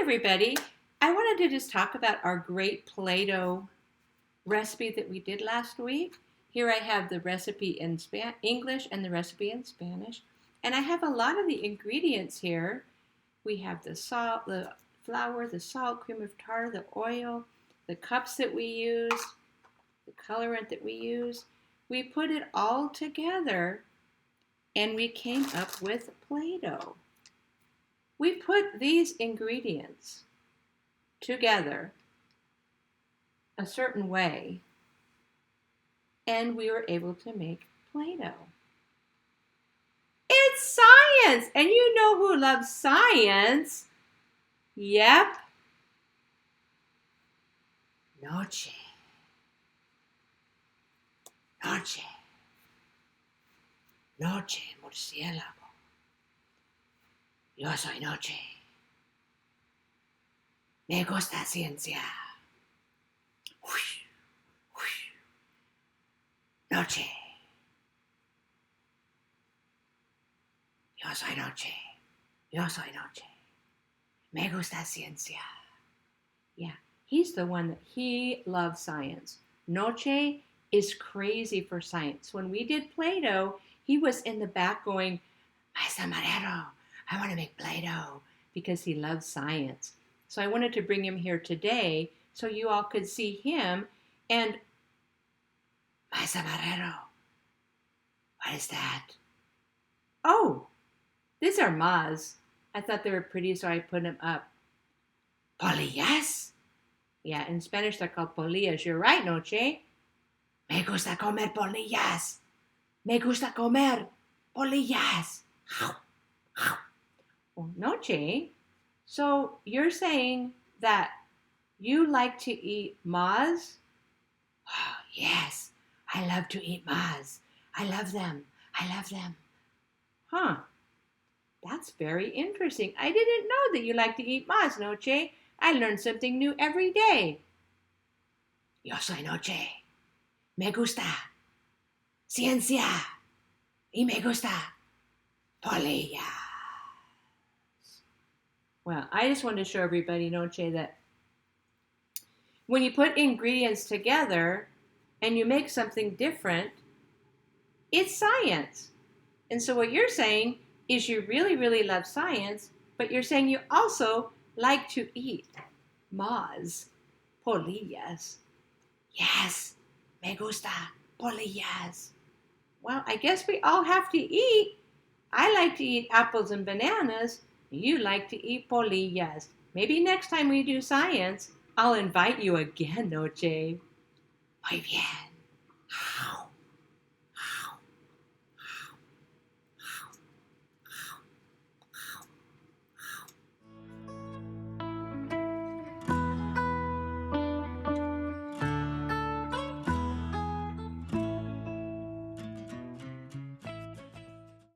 Hi, everybody. I wanted to just talk about our great Play-Doh recipe that we did last week. Here I have the recipe in English and the recipe in Spanish. And I have a lot of the ingredients here. We have the salt, the flour, the salt, cream of tartar, the oil, the cups that we use, the colorant that we use. We put it all together and we came up with Play-Doh. We put these ingredients together a certain way, and we were able to make Play-Doh. It's science! And you know who loves science? Yep. Noche. Noche. Noche el Murciélago. Yo soy Noche. Me gusta ciencia. Noche. Yo soy Noche. Yo soy Noche. Me gusta ciencia. Yeah, he's the one that he loves science. Noche is crazy for science. When we did Play-Doh, he was in the back going, Maestra Marero, I want to make Play-Doh, because he loves science. So I wanted to bring him here today so you all could see him. And Maestra Marero, what is that? Oh, these are moths. I thought they were pretty, so I put them up. Polillas? Yeah, in Spanish they're called polillas. You're right, Noche. Me gusta comer polillas. Me gusta comer polillas. Well, Noche, so you're saying that you like to eat moths? Oh, yes, I love to eat moths. I love them. I love them. Huh. That's very interesting. I didn't know that you like to eat moths, Noche. I learn something new every day. Yo soy Noche. Me gusta ciencia. Y me gusta polillas. Well, I just wanted to show everybody, Noche, that when you put ingredients together and you make something different, it's science. And so what you're saying is you really, really love science, but you're saying you also like to eat moths, polillas. Yes, me gusta polillas. Well, I guess we all have to eat. I like to eat apples and bananas. You like to eat polillas. Maybe next time we do science, I'll invite you again, Noche. Muy bien.